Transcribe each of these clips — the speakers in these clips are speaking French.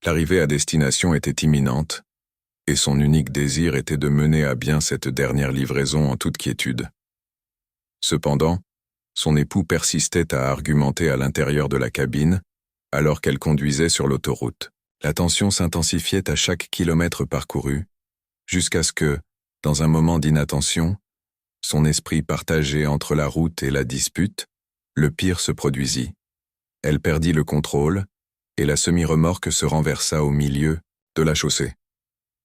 L'arrivée à destination était imminente, et son unique désir était de mener à bien cette dernière livraison en toute quiétude. Cependant, son époux persistait à argumenter à l'intérieur de la cabine, alors qu'elle conduisait sur l'autoroute. La tension s'intensifiait à chaque kilomètre parcouru, jusqu'à ce que, dans un moment d'inattention, son esprit partagé entre la route et la dispute, le pire se produisit. Elle perdit le contrôle, et la semi-remorque se renversa au milieu de la chaussée.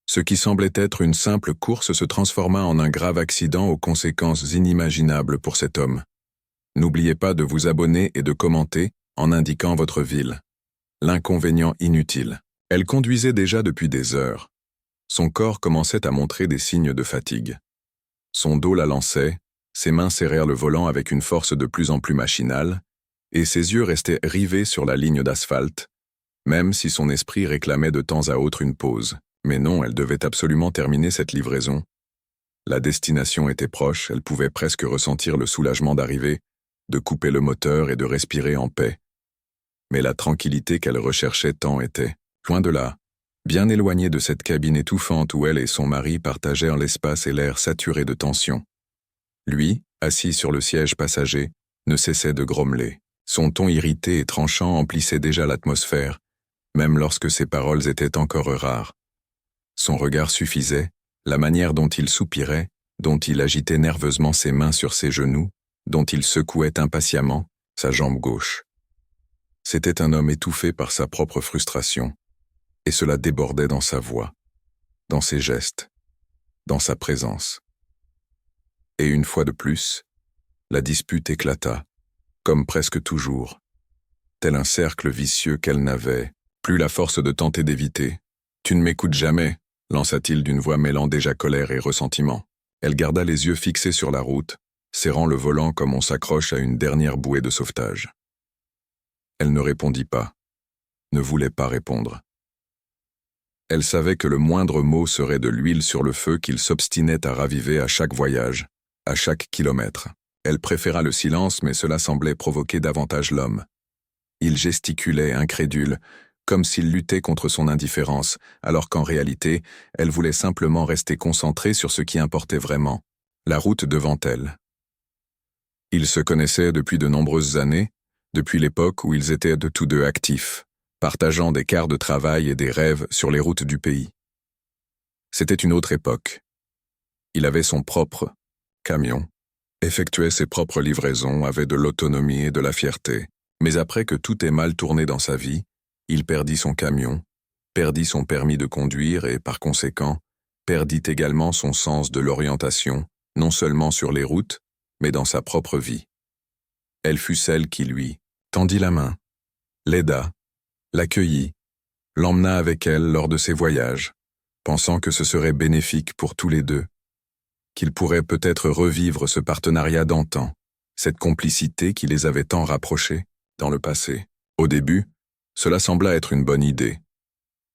Ce qui semblait être une simple course se transforma en un grave accident aux conséquences inimaginables pour cet homme. N'oubliez pas de vous abonner et de commenter en indiquant votre ville. L'inconvénient inutile. Elle conduisait déjà depuis des heures. Son corps commençait à montrer des signes de fatigue. Son dos la lançait, ses mains serrèrent le volant avec une force de plus en plus machinale, et ses yeux restaient rivés sur la ligne d'asphalte, même si son esprit réclamait de temps à autre une pause. Mais non, elle devait absolument terminer cette livraison. La destination était proche, elle pouvait presque ressentir le soulagement d'arriver, de couper le moteur et de respirer en paix. Mais la tranquillité qu'elle recherchait tant était, loin de là, bien éloignée de cette cabine étouffante où elle et son mari partageaient l'espace et l'air saturé de tension. Lui, assis sur le siège passager, ne cessait de grommeler. Son ton irrité et tranchant emplissait déjà l'atmosphère, même lorsque ses paroles étaient encore rares. Son regard suffisait, la manière dont il soupirait, dont il agitait nerveusement ses mains sur ses genoux, dont il secouait impatiemment sa jambe gauche. C'était un homme étouffé par sa propre frustration, et cela débordait dans sa voix, dans ses gestes, dans sa présence. Et une fois de plus, la dispute éclata, comme presque toujours, tel un cercle vicieux qu'elle n'avait plus la force de tenter d'éviter. « Tu ne m'écoutes jamais », lança-t-il d'une voix mêlant déjà colère et ressentiment. Elle garda les yeux fixés sur la route, serrant le volant comme on s'accroche à une dernière bouée de sauvetage. Elle ne répondit pas, ne voulait pas répondre. Elle savait que le moindre mot serait de l'huile sur le feu qu'il s'obstinait à raviver à chaque voyage, à chaque kilomètre. Elle préféra le silence, mais cela semblait provoquer davantage l'homme. Il gesticulait, incrédule, comme s'il luttait contre son indifférence, alors qu'en réalité, elle voulait simplement rester concentrée sur ce qui importait vraiment, la route devant elle. Ils se connaissaient depuis de nombreuses années, depuis l'époque où ils étaient de tous deux actifs, partageant des quarts de travail et des rêves sur les routes du pays. C'était une autre époque. Il avait son propre camion, effectuait ses propres livraisons, avait de l'autonomie et de la fierté, mais après que tout ait mal tourné dans sa vie, il perdit son camion, perdit son permis de conduire et, par conséquent, perdit également son sens de l'orientation, non seulement sur les routes, mais dans sa propre vie. Elle fut celle qui lui tendit la main, l'aida, l'accueillit, l'emmena avec elle lors de ses voyages, pensant que ce serait bénéfique pour tous les deux, qu'ils pourraient peut-être revivre ce partenariat d'antan, cette complicité qui les avait tant rapprochés dans le passé. Au début, cela sembla être une bonne idée,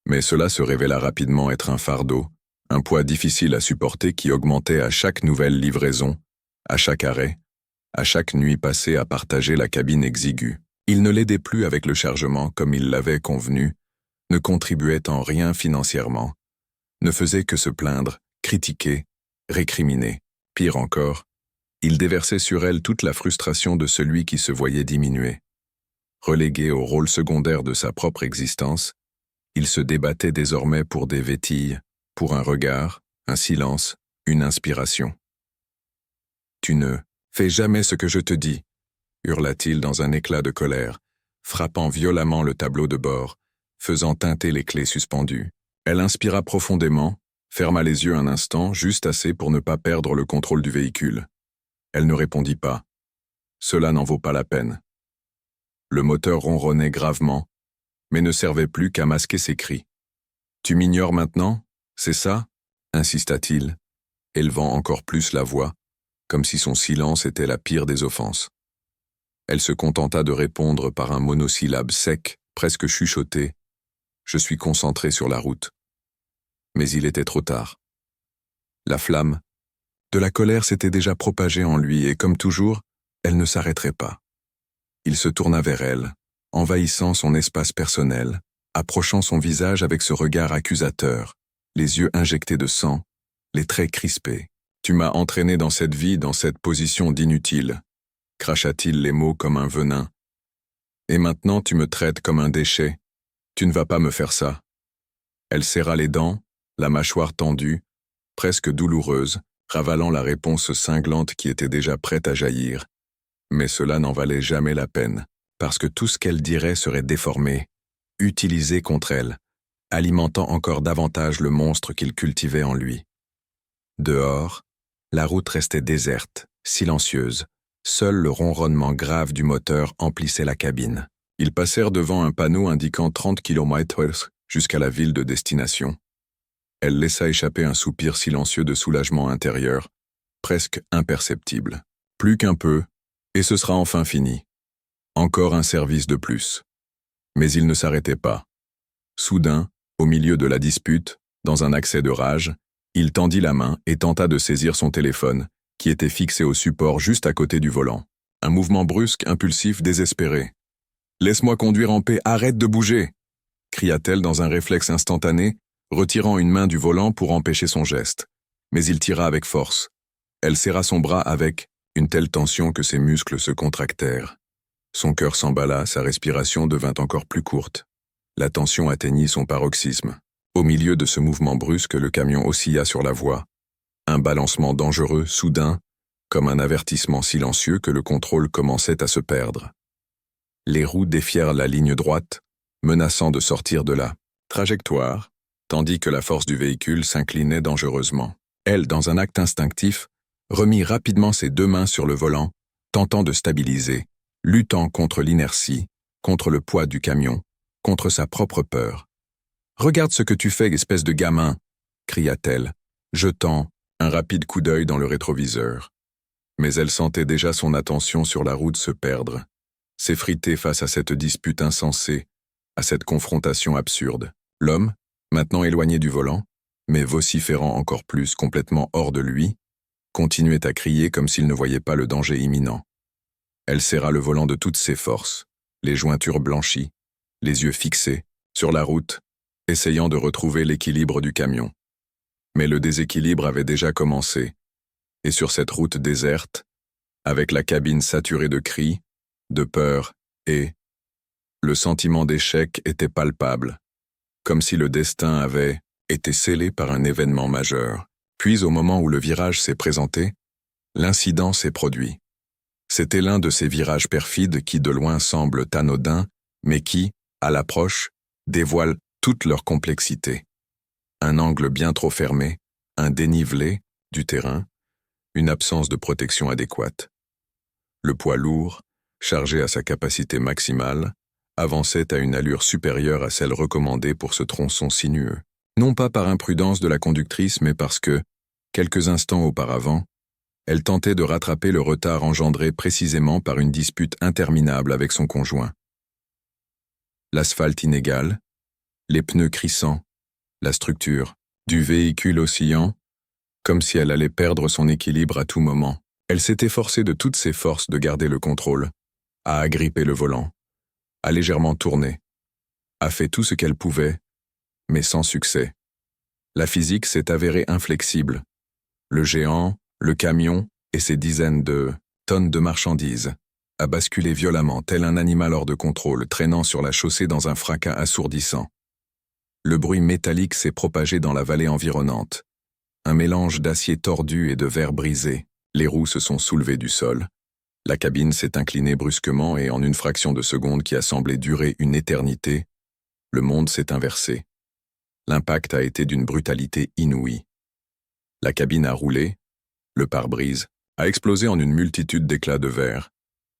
mais cela se révéla rapidement être un fardeau, un poids difficile à supporter qui augmentait à chaque nouvelle livraison, à chaque arrêt, à chaque nuit passée à partager la cabine exiguë. Il ne l'aidait plus avec le chargement comme il l'avait convenu, ne contribuait en rien financièrement, ne faisait que se plaindre, critiquer, récriminer. Pire encore, il déversait sur elle toute la frustration de celui qui se voyait diminuer. Relégué au rôle secondaire de sa propre existence, il se débattait désormais pour des vétilles, pour un regard, un silence, une inspiration. « Tu ne fais jamais ce que je te dis », hurla-t-il dans un éclat de colère, frappant violemment le tableau de bord, faisant tinter les clés suspendues. Elle inspira profondément, ferma les yeux un instant, juste assez pour ne pas perdre le contrôle du véhicule. Elle ne répondit pas. Cela n'en vaut pas la peine. Le moteur ronronnait gravement, mais ne servait plus qu'à masquer ses cris. « Tu m'ignores maintenant, c'est ça ?» insista-t-il, élevant encore plus la voix, comme si son silence était la pire des offenses. Elle se contenta de répondre par un monosyllabe sec, presque chuchoté. « Je suis concentré sur la route. » Mais il était trop tard. La flamme de la colère s'était déjà propagée en lui et, comme toujours, elle ne s'arrêterait pas. Il se tourna vers elle, envahissant son espace personnel, approchant son visage avec ce regard accusateur, les yeux injectés de sang, les traits crispés. « Tu m'as entraîné dans cette vie, dans cette position d'inutile », cracha-t-il les mots comme un venin. « Et maintenant tu me traites comme un déchet. Tu ne vas pas me faire ça. » Elle serra les dents, la mâchoire tendue, presque douloureuse, ravalant la réponse cinglante qui était déjà prête à jaillir. Mais cela n'en valait jamais la peine, parce que tout ce qu'elle dirait serait déformé, utilisé contre elle, alimentant encore davantage le monstre qu'il cultivait en lui. Dehors, la route restait déserte, silencieuse. Seul le ronronnement grave du moteur emplissait la cabine. Ils passèrent devant un panneau indiquant 30 km/h jusqu'à la ville de destination. Elle laissa échapper un soupir silencieux de soulagement intérieur, presque imperceptible. Plus qu'un peu, et ce sera enfin fini. Encore un service de plus. Mais il ne s'arrêtait pas. Soudain, au milieu de la dispute, dans un accès de rage, il tendit la main et tenta de saisir son téléphone, qui était fixé au support juste à côté du volant. Un mouvement brusque, impulsif, désespéré. « Laisse-moi conduire en paix, arrête de bouger !» cria-t-elle dans un réflexe instantané, retirant une main du volant pour empêcher son geste. Mais il tira avec force. Elle serra son bras avec une telle tension que ses muscles se contractèrent. Son cœur s'emballa, sa respiration devint encore plus courte. La tension atteignit son paroxysme. Au milieu de ce mouvement brusque, le camion oscilla sur la voie. Un balancement dangereux, soudain, comme un avertissement silencieux que le contrôle commençait à se perdre. Les roues défièrent la ligne droite, menaçant de sortir de la trajectoire, tandis que la force du véhicule s'inclinait dangereusement. Elle, dans un acte instinctif, remit rapidement ses deux mains sur le volant, tentant de stabiliser, luttant contre l'inertie, contre le poids du camion, contre sa propre peur. « Regarde ce que tu fais, espèce de gamin !» cria-t-elle, jetant un rapide coup d'œil dans le rétroviseur. Mais elle sentait déjà son attention sur la route se perdre, s'effriter face à cette dispute insensée, à cette confrontation absurde. L'homme, maintenant éloigné du volant, mais vociférant encore plus complètement hors de lui, continuait à crier comme s'il ne voyait pas le danger imminent. Elle serra le volant de toutes ses forces, les jointures blanchies, les yeux fixés, sur la route, essayant de retrouver l'équilibre du camion. Mais le déséquilibre avait déjà commencé, et sur cette route déserte, avec la cabine saturée de cris, de peur et le sentiment d'échec était palpable, comme si le destin avait été scellé par un événement majeur. Puis au moment où le virage s'est présenté, l'incident s'est produit. C'était l'un de ces virages perfides qui de loin semblent anodins, mais qui, à l'approche, dévoilent toute leur complexité. Un angle bien trop fermé, un dénivelé du terrain, une absence de protection adéquate. Le poids lourd, chargé à sa capacité maximale, avançait à une allure supérieure à celle recommandée pour ce tronçon sinueux. Non pas par imprudence de la conductrice, mais parce que, quelques instants auparavant, elle tentait de rattraper le retard engendré précisément par une dispute interminable avec son conjoint. L'asphalte inégal, les pneus crissants, la structure du véhicule oscillant, comme si elle allait perdre son équilibre à tout moment. Elle s'était forcée de toutes ses forces de garder le contrôle, à agripper le volant, à légèrement tourner, a fait tout ce qu'elle pouvait, mais sans succès. La physique s'est avérée inflexible. Le géant, le camion et ses dizaines de tonnes de marchandises a basculé violemment tel un animal hors de contrôle traînant sur la chaussée dans un fracas assourdissant. Le bruit métallique s'est propagé dans la vallée environnante. Un mélange d'acier tordu et de verre brisé. Les roues se sont soulevées du sol. La cabine s'est inclinée brusquement et en une fraction de seconde qui a semblé durer une éternité, le monde s'est inversé. L'impact a été d'une brutalité inouïe. La cabine a roulé, le pare-brise a explosé en une multitude d'éclats de verre.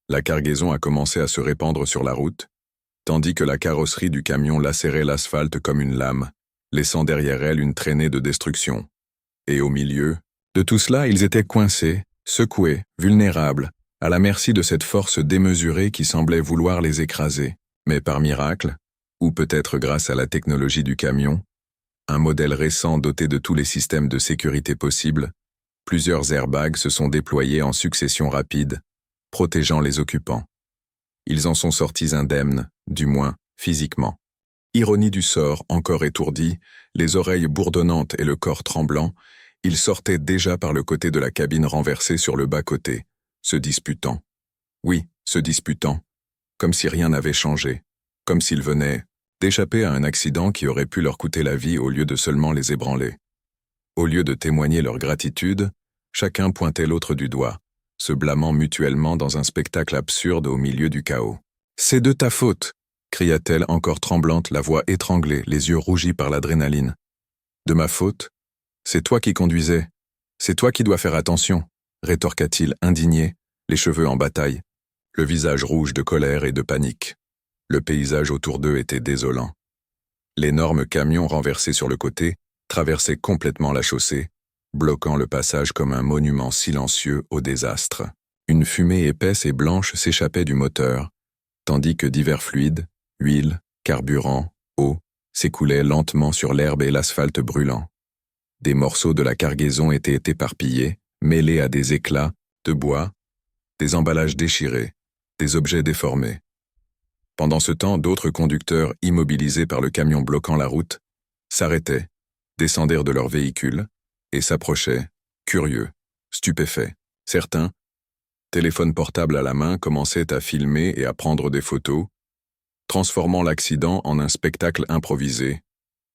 La cargaison a commencé à se répandre sur la route, tandis que la carrosserie du camion lacérait l'asphalte comme une lame, laissant derrière elle une traînée de destruction. Et au milieu de tout cela, ils étaient coincés, secoués, vulnérables, à la merci de cette force démesurée qui semblait vouloir les écraser. Mais par miracle, ou peut-être grâce à la technologie du camion, un modèle récent doté de tous les systèmes de sécurité possibles, plusieurs airbags se sont déployés en succession rapide, protégeant les occupants. Ils en sont sortis indemnes, du moins physiquement. Ironie du sort, encore étourdi, les oreilles bourdonnantes et le corps tremblant, il sortait déjà par le côté de la cabine renversée sur le bas-côté, se disputant. Oui, se disputant. Comme si rien n'avait changé. Comme s'ils venaient d'échapper à un accident qui aurait pu leur coûter la vie au lieu de seulement les ébranler. Au lieu de témoigner leur gratitude, chacun pointait l'autre du doigt, se blâmant mutuellement dans un spectacle absurde au milieu du chaos. « C'est de ta faute !» cria-t-elle encore tremblante, la voix étranglée, les yeux rougis par l'adrénaline. « De ma faute ? C'est toi qui conduisais. C'est toi qui dois faire attention !» rétorqua-t-il indigné, les cheveux en bataille, le visage rouge de colère et de panique. Le paysage autour d'eux était désolant. L'énorme camion renversé sur le côté traversait complètement la chaussée, bloquant le passage comme un monument silencieux au désastre. Une fumée épaisse et blanche s'échappait du moteur, tandis que divers fluides, huile, carburant, eau, s'écoulaient lentement sur l'herbe et l'asphalte brûlant. Des morceaux de la cargaison étaient éparpillés, mêlés à des éclats de bois, des emballages déchirés, des objets déformés. Pendant ce temps, d'autres conducteurs, immobilisés par le camion bloquant la route, s'arrêtaient, descendirent de leur véhicule et s'approchaient, curieux, stupéfaits. Certains, téléphone portable à la main, commençaient à filmer et à prendre des photos, transformant l'accident en un spectacle improvisé.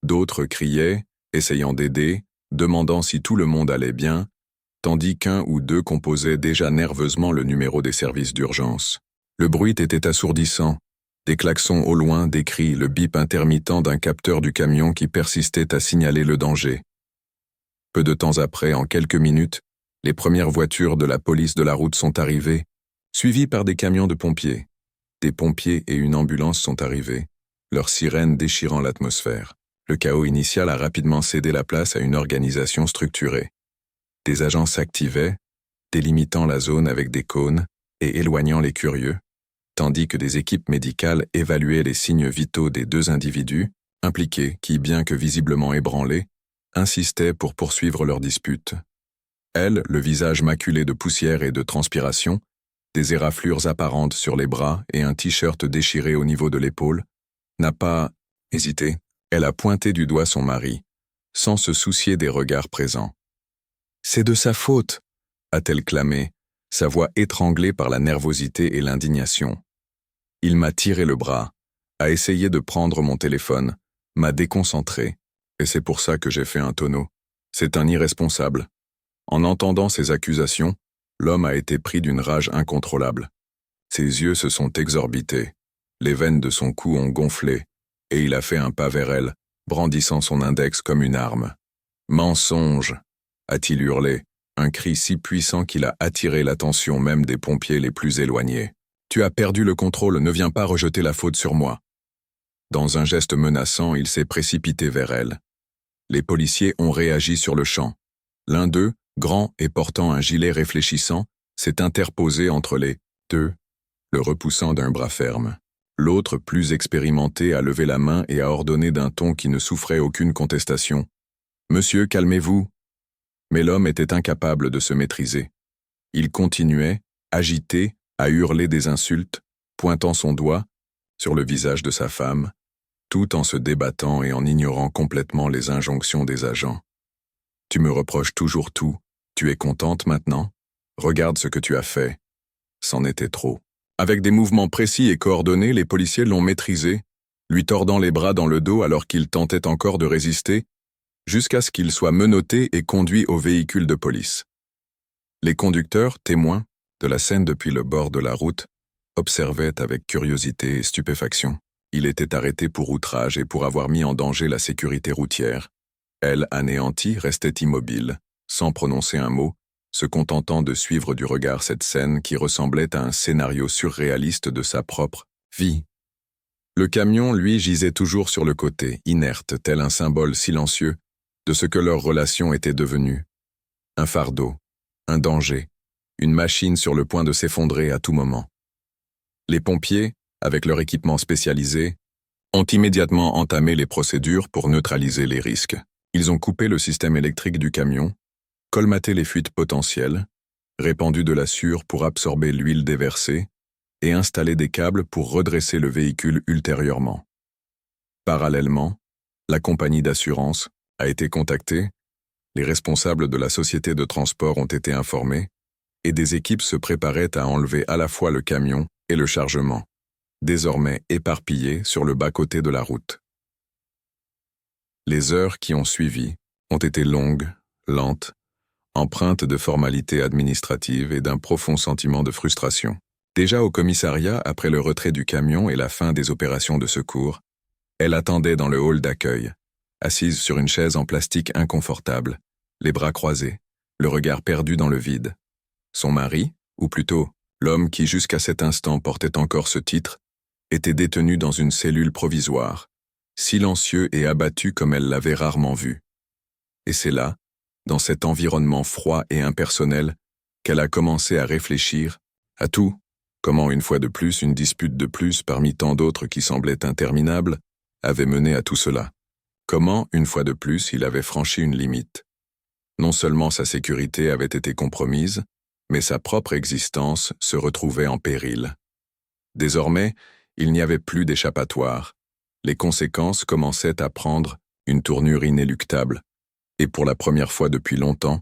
D'autres criaient, essayant d'aider, demandant si tout le monde allait bien, tandis qu'un ou deux composaient déjà nerveusement le numéro des services d'urgence. Le bruit était assourdissant. Des klaxons au loin, des cris, le bip intermittent d'un capteur du camion qui persistait à signaler le danger. Peu de temps après, en quelques minutes, les premières voitures de la police de la route sont arrivées, suivies par des camions de pompiers. Des pompiers et une ambulance sont arrivés, leurs sirènes déchirant l'atmosphère. Le chaos initial a rapidement cédé la place à une organisation structurée. Des agents s'activaient, délimitant la zone avec des cônes et éloignant les curieux, tandis que des équipes médicales évaluaient les signes vitaux des deux individus, impliqués qui, bien que visiblement ébranlés, insistaient pour poursuivre leur dispute. Elle, le visage maculé de poussière et de transpiration, des éraflures apparentes sur les bras et un t-shirt déchiré au niveau de l'épaule, n'a pas hésité. Elle a pointé du doigt son mari, sans se soucier des regards présents. « C'est de sa faute !» a-t-elle clamé, sa voix étranglée par la nervosité et l'indignation. « Il m'a tiré le bras, a essayé de prendre mon téléphone, m'a déconcentré, et c'est pour ça que j'ai fait un tonneau. C'est un irresponsable. » En entendant ces accusations, l'homme a été pris d'une rage incontrôlable. Ses yeux se sont exorbités, les veines de son cou ont gonflé, et il a fait un pas vers elle, brandissant son index comme une arme. « Mensonge !» a-t-il hurlé, un cri si puissant qu'il a attiré l'attention même des pompiers les plus éloignés. « Tu as perdu le contrôle, ne viens pas rejeter la faute sur moi. » Dans un geste menaçant, il s'est précipité vers elle. Les policiers ont réagi sur le champ. L'un d'eux, grand et portant un gilet réfléchissant, s'est interposé entre les deux, le repoussant d'un bras ferme. L'autre, plus expérimenté, a levé la main et a ordonné d'un ton qui ne souffrait aucune contestation. « Monsieur, calmez-vous !» Mais l'homme était incapable de se maîtriser. Il continuait, agité, à hurler des insultes, pointant son doigt sur le visage de sa femme, tout en se débattant et en ignorant complètement les injonctions des agents. « Tu me reproches toujours tout. Tu es contente maintenant? Regarde ce que tu as fait. » C'en était trop. Avec des mouvements précis et coordonnés, les policiers l'ont maîtrisé, lui tordant les bras dans le dos alors qu'il tentait encore de résister, jusqu'à ce qu'il soit menotté et conduit au véhicule de police. Les conducteurs, témoins de la scène depuis le bord de la route, observaient avec curiosité et stupéfaction. Il était arrêté pour outrage et pour avoir mis en danger la sécurité routière. Elle, anéantie, restait immobile, sans prononcer un mot, se contentant de suivre du regard cette scène qui ressemblait à un scénario surréaliste de sa propre vie. Le camion, lui, gisait toujours sur le côté, inerte, tel un symbole silencieux de ce que leur relation était devenue. Un fardeau, un danger, une machine sur le point de s'effondrer à tout moment. Les pompiers, avec leur équipement spécialisé, ont immédiatement entamé les procédures pour neutraliser les risques. Ils ont coupé le système électrique du camion, colmaté les fuites potentielles, répandu de la sueur pour absorber l'huile déversée et installé des câbles pour redresser le véhicule ultérieurement. Parallèlement, la compagnie d'assurance a été contactée, les responsables de la société de transport ont été informés, et des équipes se préparaient à enlever à la fois le camion et le chargement, désormais éparpillés sur le bas-côté de la route. Les heures qui ont suivi ont été longues, lentes, empreintes de formalités administratives et d'un profond sentiment de frustration. Déjà au commissariat, après le retrait du camion et la fin des opérations de secours, elle attendait dans le hall d'accueil, assise sur une chaise en plastique inconfortable, les bras croisés, le regard perdu dans le vide. Son mari, ou plutôt l'homme qui jusqu'à cet instant portait encore ce titre, était détenu dans une cellule provisoire, silencieux et abattu comme elle l'avait rarement vu. Et c'est là, dans cet environnement froid et impersonnel, qu'elle a commencé à réfléchir à tout, comment une fois de plus une dispute de plus parmi tant d'autres qui semblaient interminables avait mené à tout cela. Comment, une fois de plus, il avait franchi une limite. Non seulement sa sécurité avait été compromise, mais sa propre existence se retrouvait en péril. Désormais, il n'y avait plus d'échappatoire. Les conséquences commençaient à prendre une tournure inéluctable, et pour la première fois depuis longtemps,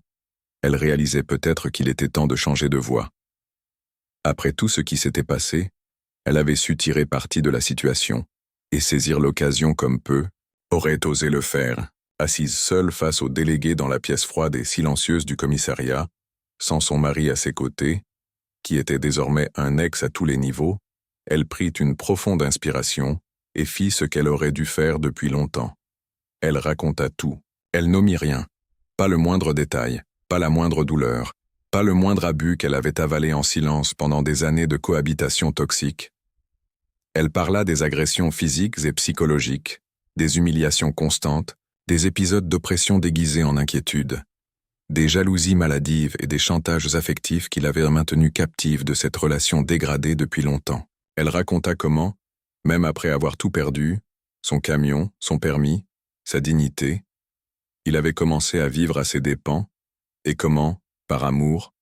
elle réalisait peut-être qu'il était temps de changer de voie. Après tout ce qui s'était passé, elle avait su tirer parti de la situation, et saisir l'occasion comme peu, aurait osé le faire, assise seule face aux délégués dans la pièce froide et silencieuse du commissariat, sans son mari à ses côtés, qui était désormais un ex à tous les niveaux, elle prit une profonde inspiration et fit ce qu'elle aurait dû faire depuis longtemps. Elle raconta tout, elle n'omit rien, pas le moindre détail, pas la moindre douleur, pas le moindre abus qu'elle avait avalé en silence pendant des années de cohabitation toxique. Elle parla des agressions physiques et psychologiques, des humiliations constantes, des épisodes d'oppression déguisés en inquiétude, des jalousies maladives et des chantages affectifs qui l'avaient maintenue captive de cette relation dégradée depuis longtemps. Elle raconta comment, même après avoir tout perdu, son camion, son permis, sa dignité, il avait commencé à vivre à ses dépens, et comment, par amour,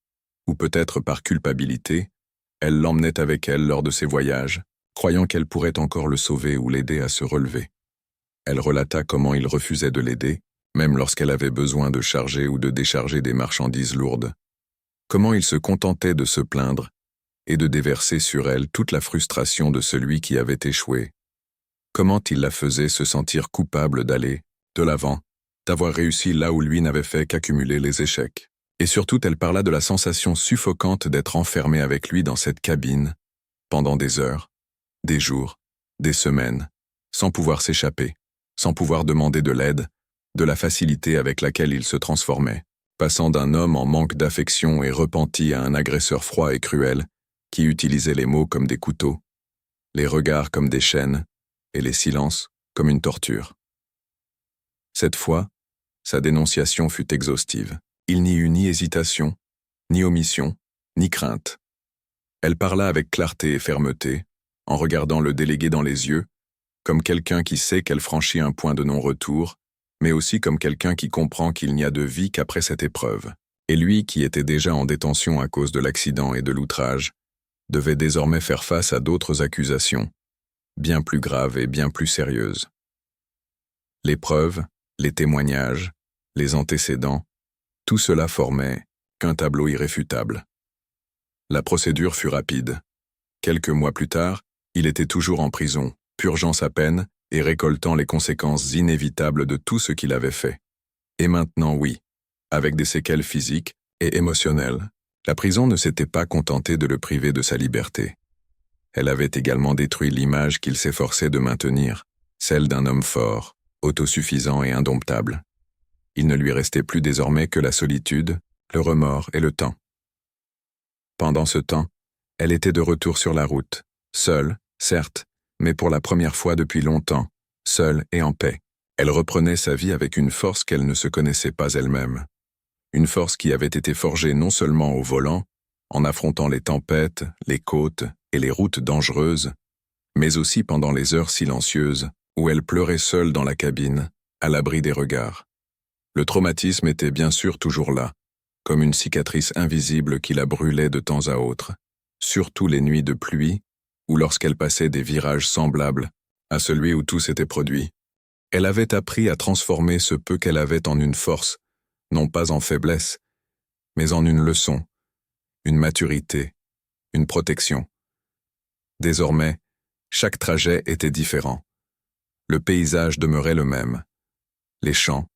ou peut-être par culpabilité, elle l'emmenait avec elle lors de ses voyages, croyant qu'elle pourrait encore le sauver ou l'aider à se relever. Elle relata comment il refusait de l'aider, même lorsqu'elle avait besoin de charger ou de décharger des marchandises lourdes. Comment il se contentait de se plaindre et de déverser sur elle toute la frustration de celui qui avait échoué. Comment il la faisait se sentir coupable d'aller de l'avant, d'avoir réussi là où lui n'avait fait qu'accumuler les échecs. Et surtout, elle parla de la sensation suffocante d'être enfermée avec lui dans cette cabine, pendant des heures, des jours, des semaines, sans pouvoir s'échapper, sans pouvoir demander de l'aide, de la facilité avec laquelle il se transformait, passant d'un homme en manque d'affection et repenti à un agresseur froid et cruel, qui utilisait les mots comme des couteaux, les regards comme des chaînes, et les silences comme une torture. Cette fois, sa dénonciation fut exhaustive. Il n'y eut ni hésitation, ni omission, ni crainte. Elle parla avec clarté et fermeté, en regardant le délégué dans les yeux, comme quelqu'un qui sait qu'elle franchit un point de non-retour, mais aussi comme quelqu'un qui comprend qu'il n'y a de vie qu'après cette épreuve. Et lui, qui était déjà en détention à cause de l'accident et de l'outrage, devait désormais faire face à d'autres accusations, bien plus graves et bien plus sérieuses. Les preuves, les témoignages, les antécédents, tout cela formait qu'un tableau irréfutable. La procédure fut rapide. Quelques mois plus tard, il était toujours en prison, purgeant sa peine et récoltant les conséquences inévitables de tout ce qu'il avait fait. Et maintenant, oui, avec des séquelles physiques et émotionnelles, la prison ne s'était pas contentée de le priver de sa liberté. Elle avait également détruit l'image qu'il s'efforçait de maintenir, celle d'un homme fort, autosuffisant et indomptable. Il ne lui restait plus désormais que la solitude, le remords et le temps. Pendant ce temps, elle était de retour sur la route, seule, certes, mais pour la première fois depuis longtemps, seule et en paix. Elle reprenait sa vie avec une force qu'elle ne se connaissait pas elle-même. Une force qui avait été forgée non seulement au volant, en affrontant les tempêtes, les côtes et les routes dangereuses, mais aussi pendant les heures silencieuses où elle pleurait seule dans la cabine, à l'abri des regards. Le traumatisme était bien sûr toujours là, comme une cicatrice invisible qui la brûlait de temps à autre, surtout les nuits de pluie ou lorsqu'elle passait des virages semblables à celui où tout s'était produit. Elle avait appris à transformer ce peu qu'elle avait en une force, non pas en faiblesse, mais en une leçon, une maturité, une protection. Désormais, chaque trajet était différent. Le paysage demeurait le même. Les champs,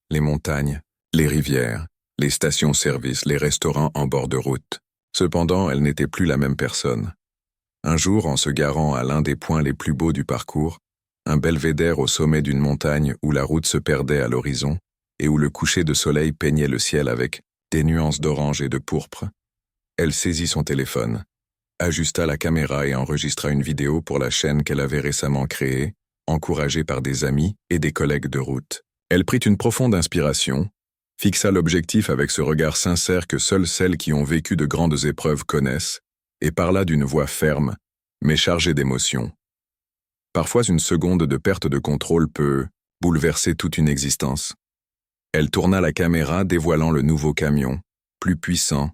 les montagnes, les rivières, les stations-service, les restaurants en bord de route. Cependant, elle n'était plus la même personne. Un jour, en se garant à l'un des points les plus beaux du parcours, un belvédère au sommet d'une montagne où la route se perdait à l'horizon et où le coucher de soleil peignait le ciel avec des nuances d'orange et de pourpre, elle saisit son téléphone, ajusta la caméra et enregistra une vidéo pour la chaîne qu'elle avait récemment créée, encouragée par des amis et des collègues de route. Elle prit une profonde inspiration, fixa l'objectif avec ce regard sincère que seules celles qui ont vécu de grandes épreuves connaissent, et parla d'une voix ferme, mais chargée d'émotion. Parfois une seconde de perte de contrôle peut bouleverser toute une existence. Elle tourna la caméra dévoilant le nouveau camion, plus puissant,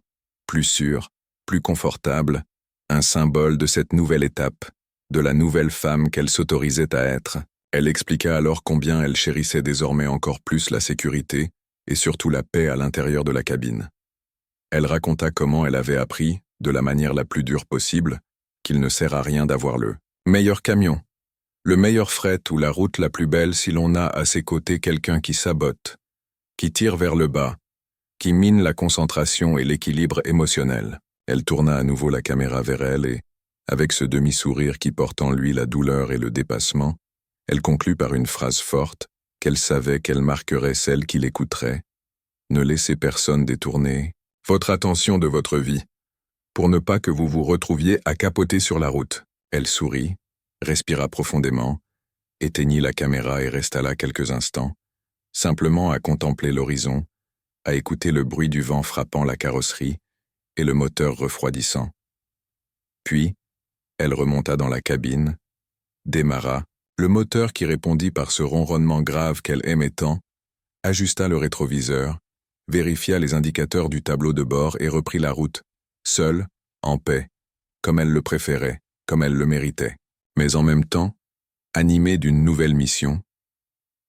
plus sûr, plus confortable, un symbole de cette nouvelle étape, de la nouvelle femme qu'elle s'autorisait à être. Elle expliqua alors combien elle chérissait désormais encore plus la sécurité et surtout la paix à l'intérieur de la cabine. Elle raconta comment elle avait appris, de la manière la plus dure possible, qu'il ne sert à rien d'avoir le meilleur camion, le meilleur fret ou la route la plus belle si l'on a à ses côtés quelqu'un qui sabote, qui tire vers le bas, qui mine la concentration et l'équilibre émotionnel. Elle tourna à nouveau la caméra vers elle et, avec ce demi-sourire qui porte en lui la douleur et le dépassement, elle conclut par une phrase forte qu'elle savait qu'elle marquerait celle qui l'écouterait. Ne laissez personne détourner votre attention de votre vie, pour ne pas que vous vous retrouviez à capoter sur la route. Elle sourit, respira profondément, éteignit la caméra et resta là quelques instants, simplement à contempler l'horizon, à écouter le bruit du vent frappant la carrosserie et le moteur refroidissant. Puis, elle remonta dans la cabine, démarra, le moteur qui répondit par ce ronronnement grave qu'elle aimait tant, ajusta le rétroviseur, vérifia les indicateurs du tableau de bord et reprit la route, seule, en paix, comme elle le préférait, comme elle le méritait. Mais en même temps, animée d'une nouvelle mission,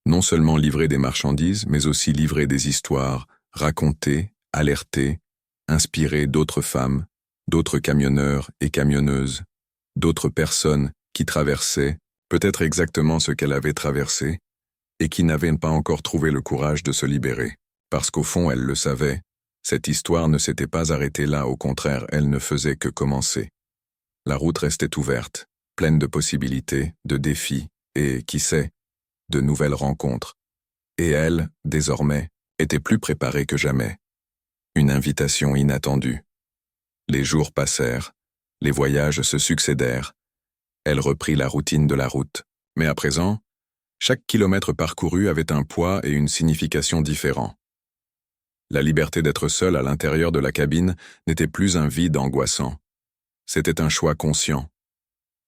non seulement livrer des marchandises, mais aussi livrer des histoires, raconter, alerter, inspirer d'autres femmes, d'autres camionneurs et camionneuses, d'autres personnes qui traversaient peut-être exactement ce qu'elle avait traversé et qui n'avaient pas encore trouvé le courage de se libérer. Parce qu'au fond, elle le savait, cette histoire ne s'était pas arrêtée là, au contraire, elle ne faisait que commencer. La route restait ouverte, pleine de possibilités, de défis et, qui sait, de nouvelles rencontres. Et elle, désormais, était plus préparée que jamais. Une invitation inattendue. Les jours passèrent, les voyages se succédèrent. Elle reprit la routine de la route. Mais à présent, chaque kilomètre parcouru avait un poids et une signification différents. La liberté d'être seule à l'intérieur de la cabine n'était plus un vide angoissant. C'était un choix conscient,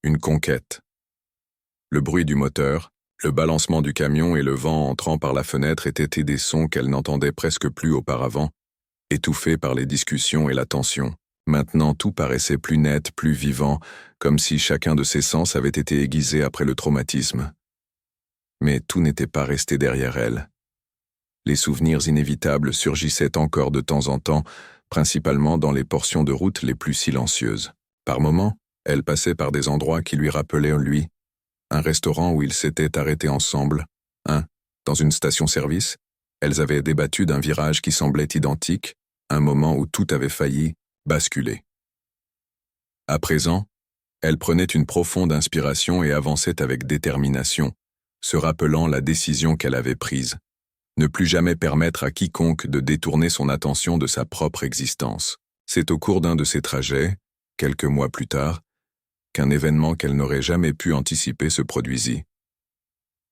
une conquête. Le bruit du moteur, le balancement du camion et le vent entrant par la fenêtre étaient des sons qu'elle n'entendait presque plus auparavant, étouffés par les discussions et la tension. Maintenant tout paraissait plus net, plus vivant, comme si chacun de ses sens avait été aiguisé après le traumatisme. Mais tout n'était pas resté derrière elle. Les souvenirs inévitables surgissaient encore de temps en temps, principalement dans les portions de route les plus silencieuses. Par moments, elle passait par des endroits qui lui rappelaient lui, un restaurant où ils s'étaient arrêtés ensemble, dans une station-service, elles avaient débattu d'un virage qui semblait identique, un moment où tout avait failli basculer. À présent, elle prenait une profonde inspiration et avançait avec détermination, se rappelant la décision qu'elle avait prise. Ne plus jamais permettre à quiconque de détourner son attention de sa propre existence. C'est au cours d'un de ces trajets, quelques mois plus tard, qu'un événement qu'elle n'aurait jamais pu anticiper se produisit.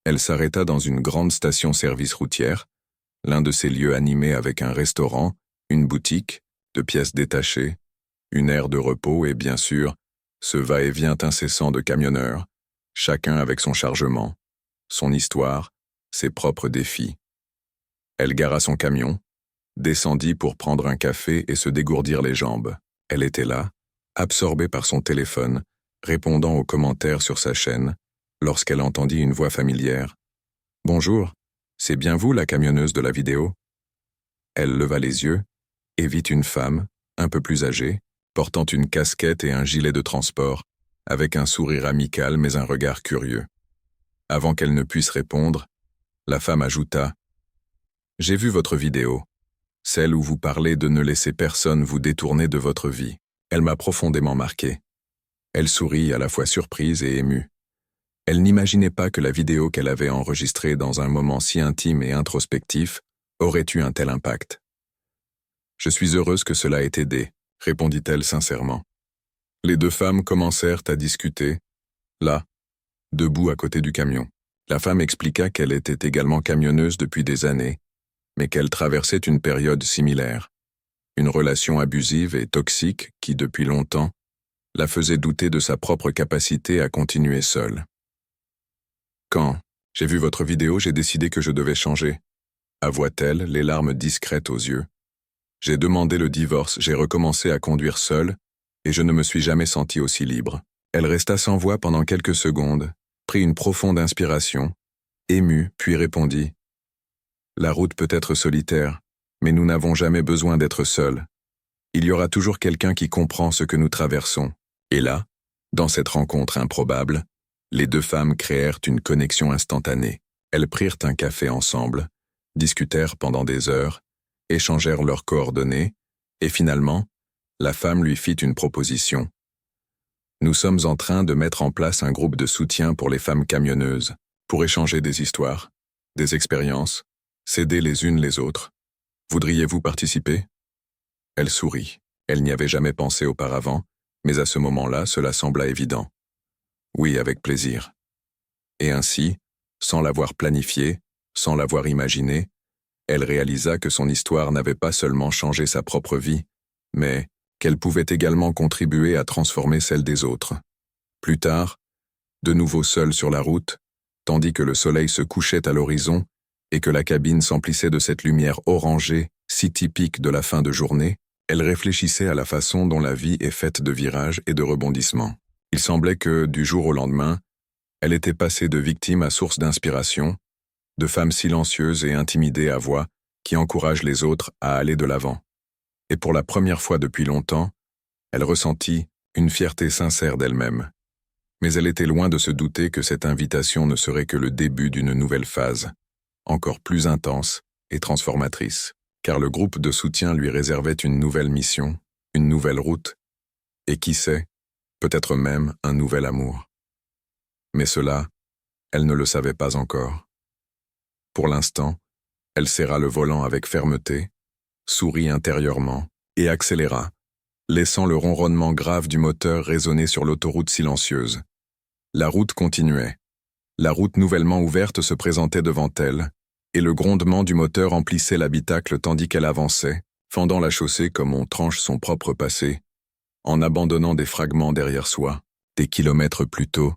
Elle s'arrêta dans une grande station-service routière, l'un de ces lieux animés avec un restaurant, une boutique, de pièces détachées, une aire de repos et bien sûr, ce va-et-vient incessant de camionneurs, chacun avec son chargement, son histoire, ses propres défis. Elle gara son camion, descendit pour prendre un café et se dégourdir les jambes. Elle était là, absorbée par son téléphone, répondant aux commentaires sur sa chaîne, lorsqu'elle entendit une voix familière. « Bonjour, c'est bien vous la camionneuse de la vidéo ?» Elle leva les yeux et vit une femme, un peu plus âgée, portant une casquette et un gilet de transport, avec un sourire amical mais un regard curieux. Avant qu'elle ne puisse répondre, la femme ajouta « J'ai vu votre vidéo, celle où vous parlez de ne laisser personne vous détourner de votre vie. Elle m'a profondément marqué. » Elle sourit à la fois surprise et émue. Elle n'imaginait pas que la vidéo qu'elle avait enregistrée dans un moment si intime et introspectif aurait eu un tel impact. « Je suis heureuse que cela ait aidé, » répondit-elle sincèrement. Les deux femmes commencèrent à discuter, là, debout à côté du camion. La femme expliqua qu'elle était également camionneuse depuis des années, mais qu'elle traversait une période similaire. Une relation abusive et toxique qui, depuis longtemps, la faisait douter de sa propre capacité à continuer seule. Quand j'ai vu votre vidéo, j'ai décidé que je devais changer, avoua-t-elle, les larmes discrètes aux yeux. J'ai demandé le divorce, j'ai recommencé à conduire seule, et je ne me suis jamais sentie aussi libre. Elle resta sans voix pendant quelques secondes, prit une profonde inspiration, émue, puis répondit « La route peut être solitaire, mais nous n'avons jamais besoin d'être seuls. Il y aura toujours quelqu'un qui comprend ce que nous traversons. » Et là, dans cette rencontre improbable, les deux femmes créèrent une connexion instantanée. Elles prirent un café ensemble, discutèrent pendant des heures, échangèrent leurs coordonnées, et finalement, la femme lui fit une proposition. « Nous sommes en train de mettre en place un groupe de soutien pour les femmes camionneuses, pour échanger des histoires, des expériences, s'aider les unes les autres. Voudriez-vous participer ?» Elle sourit. Elle n'y avait jamais pensé auparavant, mais à ce moment-là, cela sembla évident. Oui, avec plaisir. Et ainsi, sans l'avoir planifié, sans l'avoir imaginé, elle réalisa que son histoire n'avait pas seulement changé sa propre vie, mais qu'elle pouvait également contribuer à transformer celle des autres. Plus tard, de nouveau seule sur la route, tandis que le soleil se couchait à l'horizon et que la cabine s'emplissait de cette lumière orangée, si typique de la fin de journée, elle réfléchissait à la façon dont la vie est faite de virages et de rebondissements. Il semblait que, du jour au lendemain, elle était passée de victime à source d'inspiration, de femme silencieuse et intimidée à voix qui encourage les autres à aller de l'avant. Et pour la première fois depuis longtemps, elle ressentit une fierté sincère d'elle-même. Mais elle était loin de se douter que cette invitation ne serait que le début d'une nouvelle phase, encore plus intense et transformatrice, car le groupe de soutien lui réservait une nouvelle mission, une nouvelle route, et qui sait, peut-être même un nouvel amour. Mais cela, elle ne le savait pas encore. Pour l'instant, elle serra le volant avec fermeté, sourit intérieurement et accéléra, laissant le ronronnement grave du moteur résonner sur l'autoroute silencieuse. La route continuait. La route nouvellement ouverte se présentait devant elle, et le grondement du moteur emplissait l'habitacle tandis qu'elle avançait, fendant la chaussée comme on tranche son propre passé, en abandonnant des fragments derrière soi. Des kilomètres plus tôt,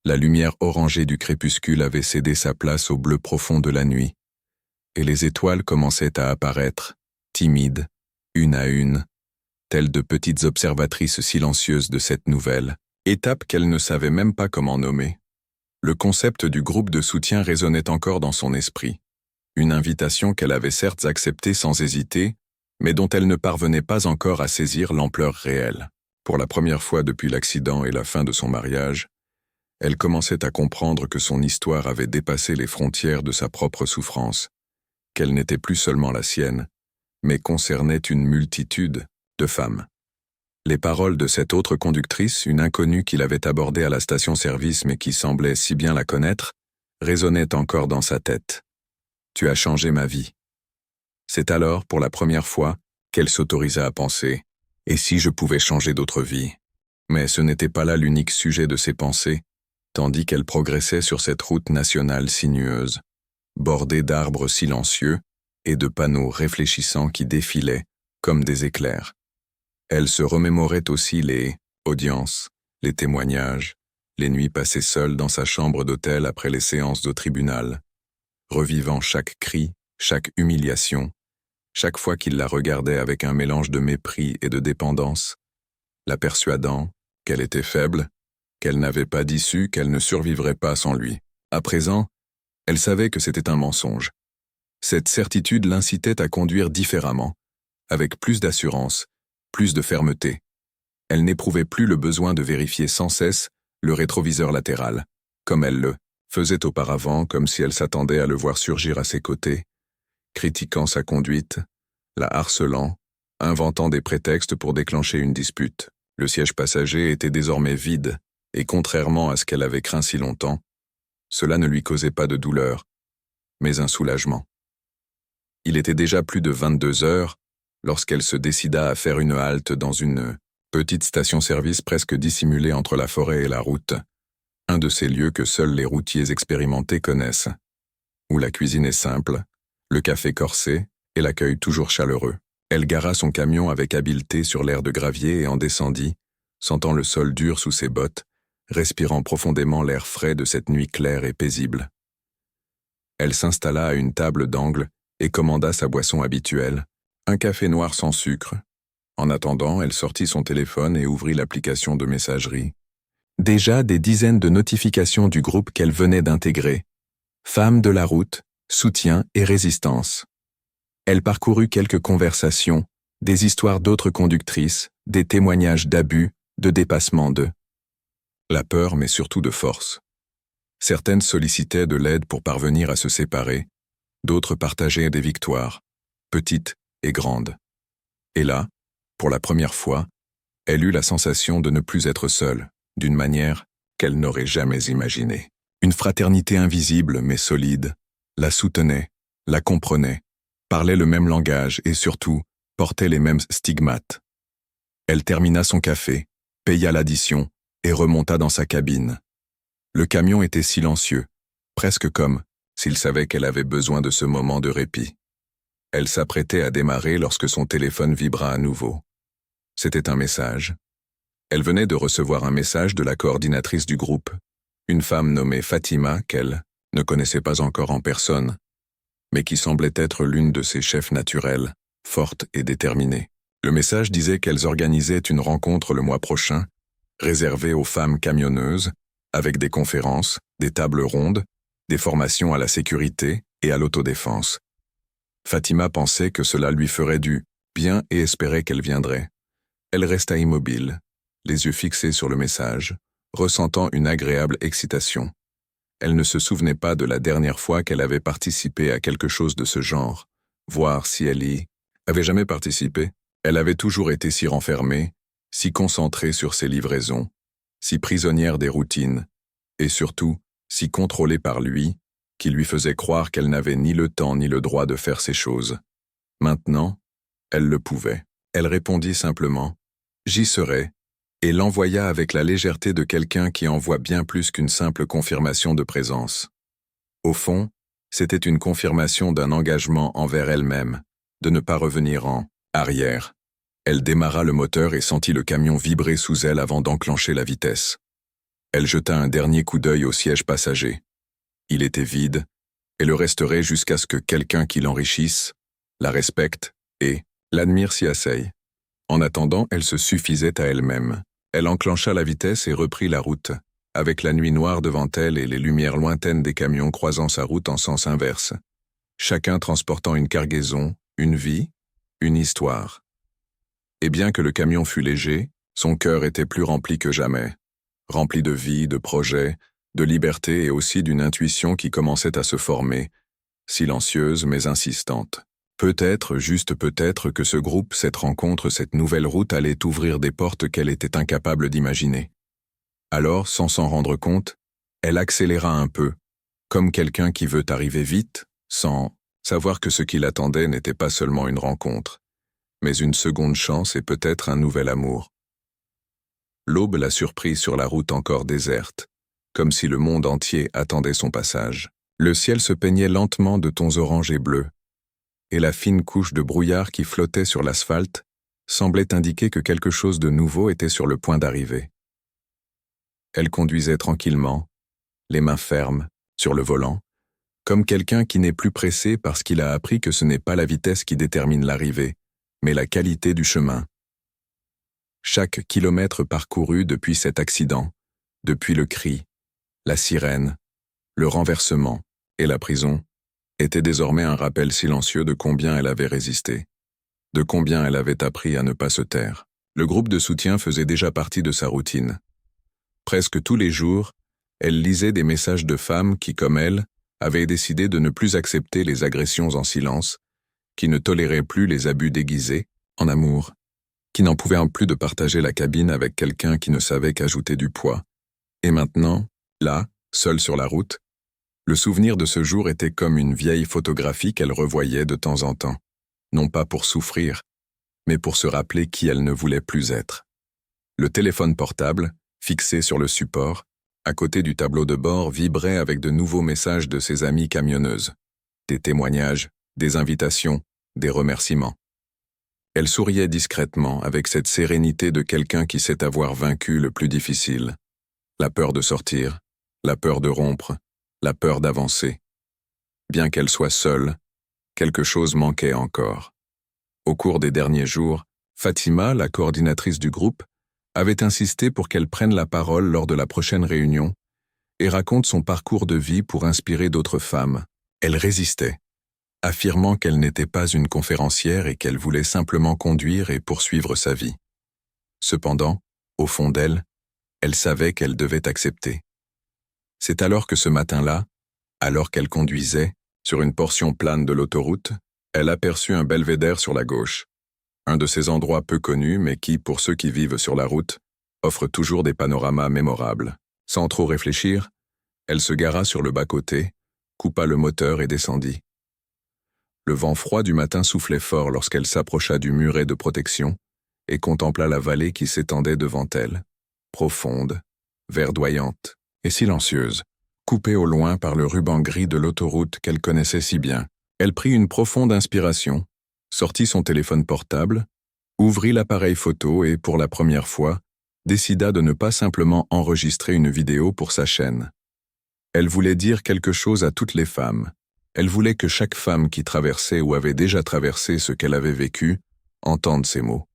la lumière orangée du crépuscule avait cédé sa place au bleu profond de la nuit, et les étoiles commençaient à apparaître, timides, une à une, telles de petites observatrices silencieuses de cette nouvelle étape qu'elle ne savait même pas comment nommer. Le concept du groupe de soutien résonnait encore dans son esprit, une invitation qu'elle avait certes acceptée sans hésiter, mais dont elle ne parvenait pas encore à saisir l'ampleur réelle. Pour la première fois depuis l'accident et la fin de son mariage, elle commençait à comprendre que son histoire avait dépassé les frontières de sa propre souffrance, qu'elle n'était plus seulement la sienne, mais concernait une multitude de femmes. Les paroles de cette autre conductrice, une inconnue qu'il avait abordée à la station-service mais qui semblait si bien la connaître, résonnaient encore dans sa tête. « Tu as changé ma vie. » C'est alors, pour la première fois, qu'elle s'autorisa à penser « Et si je pouvais changer d'autre vie ?» Mais ce n'était pas là l'unique sujet de ses pensées, tandis qu'elle progressait sur cette route nationale sinueuse, bordée d'arbres silencieux et de panneaux réfléchissants qui défilaient comme des éclairs. Elle se remémorait aussi les audiences, les témoignages, les nuits passées seule dans sa chambre d'hôtel après les séances de tribunal, revivant chaque cri, chaque humiliation, chaque fois qu'il la regardait avec un mélange de mépris et de dépendance, la persuadant qu'elle était faible, qu'elle n'avait pas d'issue, qu'elle ne survivrait pas sans lui. À présent, elle savait que c'était un mensonge. Cette certitude l'incitait à conduire différemment, avec plus d'assurance, plus de fermeté. Elle n'éprouvait plus le besoin de vérifier sans cesse le rétroviseur latéral, comme elle le faisait auparavant, comme si elle s'attendait à le voir surgir à ses côtés, critiquant sa conduite, la harcelant, inventant des prétextes pour déclencher une dispute. Le siège passager était désormais vide, et contrairement à ce qu'elle avait craint si longtemps, cela ne lui causait pas de douleur, mais un soulagement. Il était déjà plus de 22 heures lorsqu'elle se décida à faire une halte dans une petite station-service presque dissimulée entre la forêt et la route, un de ces lieux que seuls les routiers expérimentés connaissent, où la cuisine est simple, le café corsé et l'accueil toujours chaleureux. Elle gara son camion avec habileté sur l'aire de gravier et en descendit, sentant le sol dur sous ses bottes, respirant profondément l'air frais de cette nuit claire et paisible. Elle s'installa à une table d'angle et commanda sa boisson habituelle, un café noir sans sucre. En attendant, elle sortit son téléphone et ouvrit l'application de messagerie. Déjà des dizaines de notifications du groupe qu'elle venait d'intégrer. Femmes de la route, soutien et résistance. Elle parcourut quelques conversations, des histoires d'autres conductrices, des témoignages d'abus, de dépassement de la peur mais surtout de force. Certaines sollicitaient de l'aide pour parvenir à se séparer, d'autres partageaient des victoires, petites et grandes. Et là, pour la première fois, elle eut la sensation de ne plus être seule, d'une manière qu'elle n'aurait jamais imaginée. Une fraternité invisible mais solide la soutenait, la comprenait, parlait le même langage et surtout portait les mêmes stigmates. Elle termina son café, paya l'addition et remonta dans sa cabine. Le camion était silencieux, presque comme s'il savait qu'elle avait besoin de ce moment de répit. Elle s'apprêtait à démarrer lorsque son téléphone vibra à nouveau. C'était un message. Elle venait de recevoir un message de la coordinatrice du groupe, une femme nommée Fatima qu'elle ne connaissait pas encore en personne, mais qui semblait être l'une de ses chefs naturels, forte et déterminée. Le message disait qu'elles organisaient une rencontre le mois prochain, réservée aux femmes camionneuses, avec des conférences, des tables rondes, des formations à la sécurité et à l'autodéfense. Fatima pensait que cela lui ferait du bien et espérait qu'elle viendrait. Elle resta immobile, les yeux fixés sur le message, ressentant une agréable excitation. Elle ne se souvenait pas de la dernière fois qu'elle avait participé à quelque chose de ce genre, voir si elle y avait jamais participé. Elle avait toujours été si renfermée, si concentrée sur ses livraisons, si prisonnière des routines, et surtout, si contrôlée par lui, qui lui faisait croire qu'elle n'avait ni le temps ni le droit de faire ces choses. Maintenant, elle le pouvait. Elle répondit simplement « J'y serai », et l'envoya avec la légèreté de quelqu'un qui envoie bien plus qu'une simple confirmation de présence. Au fond, c'était une confirmation d'un engagement envers elle-même, de ne pas revenir en arrière. Elle démarra le moteur et sentit le camion vibrer sous elle avant d'enclencher la vitesse. Elle jeta un dernier coup d'œil au siège passager. Il était vide, et le resterait jusqu'à ce que quelqu'un qui l'enrichisse, la respecte et l'admire s'y asseye. En attendant, elle se suffisait à elle-même. Elle enclencha la vitesse et reprit la route, avec la nuit noire devant elle et les lumières lointaines des camions croisant sa route en sens inverse, chacun transportant une cargaison, une vie, une histoire. Et bien que le camion fût léger, son cœur était plus rempli que jamais, rempli de vie, de projets, de liberté et aussi d'une intuition qui commençait à se former, silencieuse mais insistante. Peut-être, juste peut-être, que ce groupe, cette rencontre, cette nouvelle route allait ouvrir des portes qu'elle était incapable d'imaginer. Alors, sans s'en rendre compte, elle accéléra un peu, comme quelqu'un qui veut arriver vite, sans savoir que ce qui l'attendait n'était pas seulement une rencontre, mais une seconde chance et peut-être un nouvel amour. L'aube la surprit sur la route encore déserte, comme si le monde entier attendait son passage. Le ciel se peignait lentement de tons orange et bleus, et la fine couche de brouillard qui flottait sur l'asphalte semblait indiquer que quelque chose de nouveau était sur le point d'arriver. Elle conduisait tranquillement, les mains fermes, sur le volant, comme quelqu'un qui n'est plus pressé parce qu'il a appris que ce n'est pas la vitesse qui détermine l'arrivée, mais la qualité du chemin. Chaque kilomètre parcouru depuis cet accident, Depuis le cri, la sirène, le renversement et la prison était désormais un rappel silencieux de combien elle avait résisté, de combien elle avait appris à ne pas se taire. Le groupe de soutien faisait déjà partie de sa routine. Presque tous les jours, elle lisait des messages de femmes qui, comme elle, avaient décidé de ne plus accepter les agressions en silence, qui ne toléraient plus les abus déguisés en amour, qui n'en pouvaient plus de partager la cabine avec quelqu'un qui ne savait qu'ajouter du poids. Et maintenant, là, seule sur la route, le souvenir de ce jour était comme une vieille photographie qu'elle revoyait de temps en temps, non pas pour souffrir, mais pour se rappeler qui elle ne voulait plus être. Le téléphone portable, fixé sur le support, à côté du tableau de bord, vibrait avec de nouveaux messages de ses amies camionneuses. Des témoignages, des invitations, des remerciements. Elle souriait discrètement avec cette sérénité de quelqu'un qui sait avoir vaincu le plus difficile. La peur de sortir, la peur de rompre, la peur d'avancer. Bien qu'elle soit seule, quelque chose manquait encore. Au cours des derniers jours, Fatima, la coordinatrice du groupe, avait insisté pour qu'elle prenne la parole lors de la prochaine réunion et raconte son parcours de vie pour inspirer d'autres femmes. Elle résistait, affirmant qu'elle n'était pas une conférencière et qu'elle voulait simplement conduire et poursuivre sa vie. Cependant, au fond d'elle, elle savait qu'elle devait accepter. C'est alors que ce matin-là, alors qu'elle conduisait, sur une portion plane de l'autoroute, elle aperçut un belvédère sur la gauche. Un de ces endroits peu connus, mais qui, pour ceux qui vivent sur la route, offre toujours des panoramas mémorables. Sans trop réfléchir, elle se gara sur le bas-côté, coupa le moteur et descendit. Le vent froid du matin soufflait fort lorsqu'elle s'approcha du muret de protection et contempla la vallée qui s'étendait devant elle, profonde, verdoyante et silencieuse, coupée au loin par le ruban gris de l'autoroute qu'elle connaissait si bien. Elle prit une profonde inspiration, sortit son téléphone portable, ouvrit l'appareil photo et, pour la première fois, décida de ne pas simplement enregistrer une vidéo pour sa chaîne. Elle voulait dire quelque chose à toutes les femmes. Elle voulait que chaque femme qui traversait ou avait déjà traversé ce qu'elle avait vécu entende ces mots.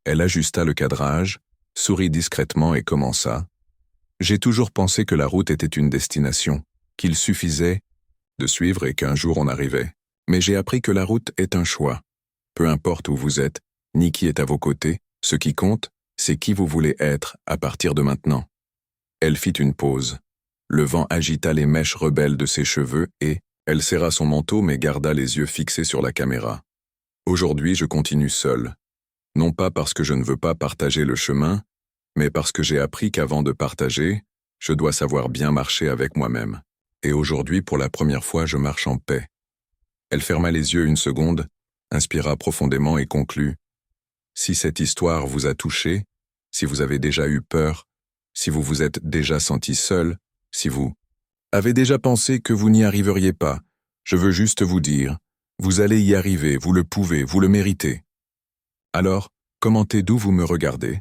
Elle ajusta le cadrage, sourit discrètement et commença. « J'ai toujours pensé que la route était une destination, qu'il suffisait de suivre et qu'un jour on arrivait. Mais j'ai appris que la route est un choix. Peu importe où vous êtes, ni qui est à vos côtés, ce qui compte, c'est qui vous voulez être à partir de maintenant. » Elle fit une pause. Le vent agita les mèches rebelles de ses cheveux et elle serra son manteau mais garda les yeux fixés sur la caméra. « Aujourd'hui, je continue seule. Non pas parce que je ne veux pas partager le chemin, mais parce que j'ai appris qu'avant de partager, je dois savoir bien marcher avec moi-même. Et aujourd'hui, pour la première fois, je marche en paix. » Elle ferma les yeux une seconde, inspira profondément et conclut. « Si cette histoire vous a touché, si vous avez déjà eu peur, si vous vous êtes déjà senti seul, si vous avez déjà pensé que vous n'y arriveriez pas, je veux juste vous dire, vous allez y arriver, vous le pouvez, vous le méritez. Alors, commentez d'où vous me regardez,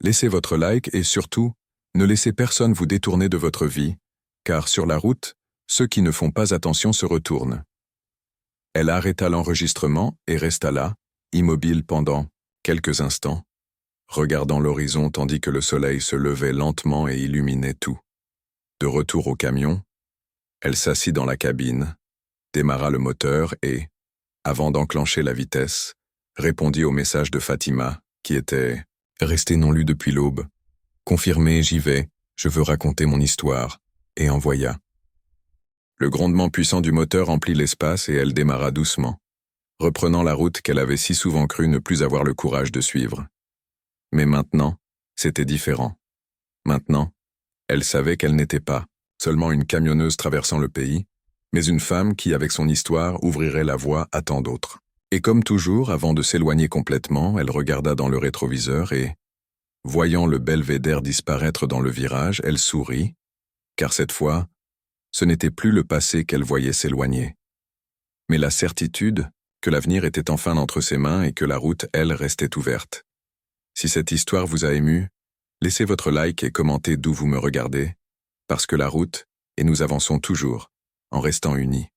laissez votre like et surtout, ne laissez personne vous détourner de votre vie, car sur la route, ceux qui ne font pas attention se retournent. » Elle arrêta l'enregistrement et resta là, immobile pendant quelques instants, regardant l'horizon tandis que le soleil se levait lentement et illuminait tout. De retour au camion, elle s'assit dans la cabine, démarra le moteur et, avant d'enclencher la vitesse, répondit au message de Fatima, qui était resté non lu depuis l'aube. « Confirmé, j'y vais, je veux raconter mon histoire », et envoya. Le grondement puissant du moteur emplit l'espace et elle démarra doucement, reprenant la route qu'elle avait si souvent cru ne plus avoir le courage de suivre. Mais maintenant, c'était différent. Maintenant, elle savait qu'elle n'était pas seulement une camionneuse traversant le pays, mais une femme qui, avec son histoire, ouvrirait la voie à tant d'autres. Et comme toujours, avant de s'éloigner complètement, elle regarda dans le rétroviseur et, voyant le belvédère disparaître dans le virage, elle sourit, car cette fois, ce n'était plus le passé qu'elle voyait s'éloigner, mais la certitude que l'avenir était enfin entre ses mains et que la route, elle, restait ouverte. Si cette histoire vous a ému, laissez votre like et commentez d'où vous me regardez, parce que la route, et nous avançons toujours, en restant unis.